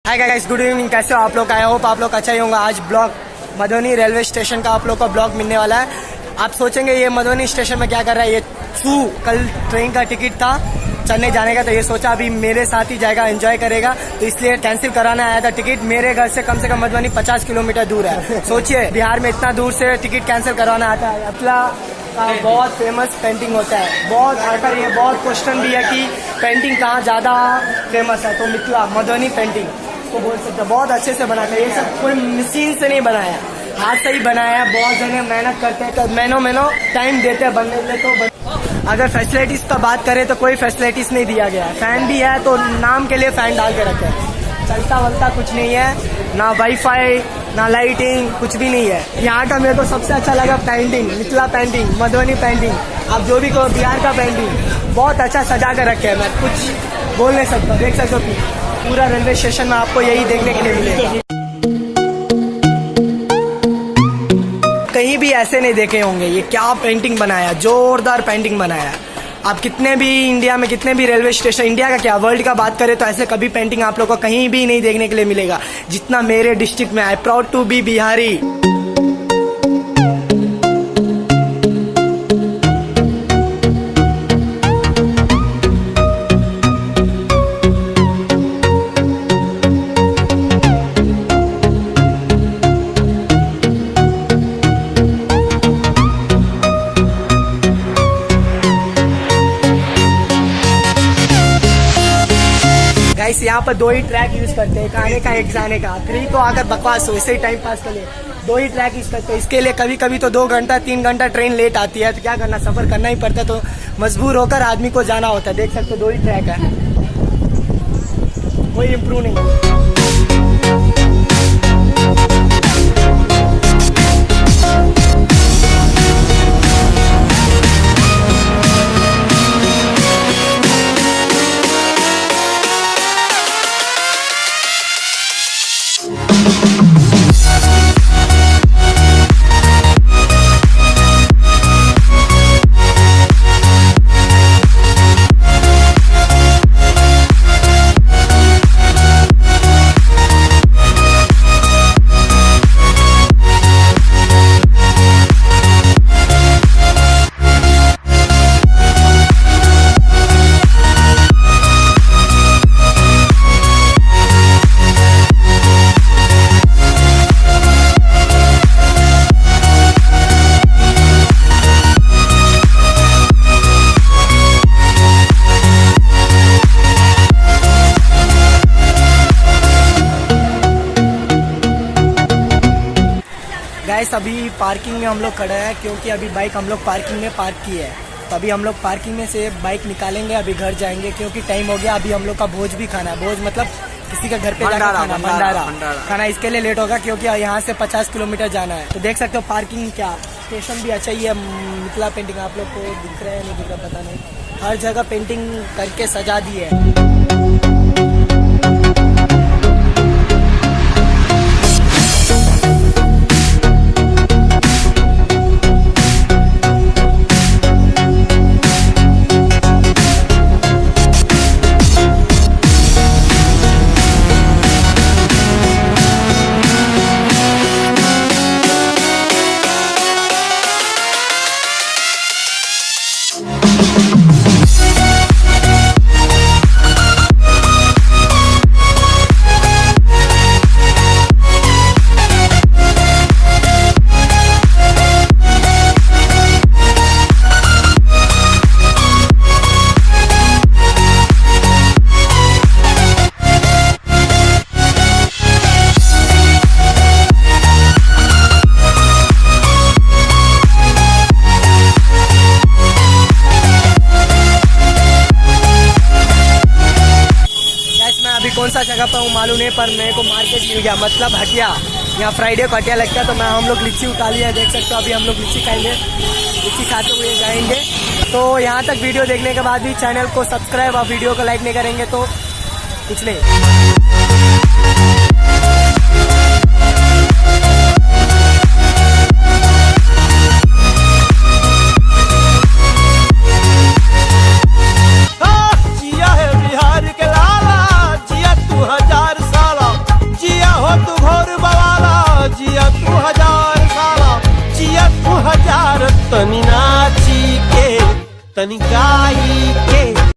Hi guys, good evening. कैसे हो आप लोग? आई होप आप लोग अच्छा ही होंगे। आज ब्लॉग मधुबनी रेलवे स्टेशन का आप लोग का ब्लॉग मिलने वाला है। आप सोचेंगे ये मधुबनी स्टेशन में क्या कर रहा है, ये कल ट्रेन का टिकट था चलने जाने का, तो ये सोचा अभी मेरे साथ ही जाएगा, एंजॉय करेगा, तो इसलिए कैंसिल कराना आया था टिकट। मेरे घर से कम मधुबनी 50 किलोमीटर दूर है। सोचिए बिहार में इतना दूर से टिकट कैंसिल करवाना आता है। मिथिला का बहुत फेमस पेंटिंग होता है। बहुत आकर ये बहुत क्वेश्चन भी है कि पेंटिंग कहाँ ज़्यादा फेमस है, तो मिथिला मधुबनी पेंटिंग को बोल सकते हैं। बहुत अच्छे से बनाते हैं। ये सब कोई मशीन से नहीं बनाया, हाथ से ही बनाया है। बहुत जने मेहनत करते हैं, तो महीनों टाइम देते हैं बनने के लिए। तो अगर फैसिलिटीज का बात करें तो कोई फैसिलिटीज नहीं दिया गया है। फैन भी है तो नाम के लिए फैन डाल के रखे हैं। चलता वलता कुछ नहीं है, ना वाईफाई ना लाइटिंग, कुछ भी नहीं है। यहाँ का मेरे को सबसे अच्छा लगा painting, Mithila painting, Madhubani painting, आप जो भी कहो, बिहार का पेंटिंग बहुत अच्छा सजा कर रखे हैं। मैं कुछ बोल नहीं सकता। देख सकते हो पूरा रेलवे स्टेशन में आपको यही देखने के लिए मिलेगा। कहीं भी ऐसे नहीं देखे होंगे। ये क्या पेंटिंग बनाया, जोरदार पेंटिंग बनाया। आप कितने भी इंडिया में कितने भी रेलवे स्टेशन, इंडिया का क्या वर्ल्ड का बात करें तो ऐसे कभी पेंटिंग आप लोग को कहीं भी नहीं देखने के लिए मिलेगा जितना मेरे डिस्ट्रिक्ट में है। Proud to be Bihari. Guys यहाँ पर 2 ही ट्रैक यूज करते हैं, एक आने का एक जाने का। फ्री तो आकर बकवास हो, इसे ही टाइम पास के लिए 2 ही ट्रैक यूज करते हैं। इसके लिए कभी कभी तो 2 घंटा 3 घंटा ट्रेन लेट आती है, तो क्या करना, सफर करना ही पड़ता है। तो मजबूर होकर आदमी को जाना होता है। देख सकते हो 2 ही ट्रैक है, कोई इम्प्रूव नहीं है। गाइस अभी पार्किंग में हम लोग खड़े हैं, क्योंकि अभी बाइक हम लोग पार्किंग में पार्क की है। तो अभी हम लोग पार्किंग में से बाइक निकालेंगे, अभी घर जाएंगे, क्योंकि टाइम हो गया। अभी हम लोग का भोज भी खाना है। भोज मतलब किसी के घर पे जाकर खाना, भंडारा खाना। इसके लिए लेट होगा क्योंकि यहाँ से 50 किलोमीटर जाना है। तो देख सकते हो पार्किंग, क्या स्टेशन भी अच्छा ही है। मिथिला पेंटिंग आप लोग को दिख रहा है नहीं दिख रहा पता नहीं, हर जगह पेंटिंग करके सजा दी है। कौन सा जगह पर हूँ मालूम नहीं, पर मेरे को मार्केट मिल गया, मतलब हटिया। यहाँ फ्राइडे को हटिया लगता है, तो हम लोग लीची उठा लिया। देख सकते हो अभी हम लोग लीची खाएंगे, लीची खाते हुए जाएंगे। तो यहाँ तक वीडियो देखने के बाद भी चैनल को सब्सक्राइब और वीडियो को लाइक नहीं करेंगे तो कुछ नहीं। तनी नाची के तनी गाई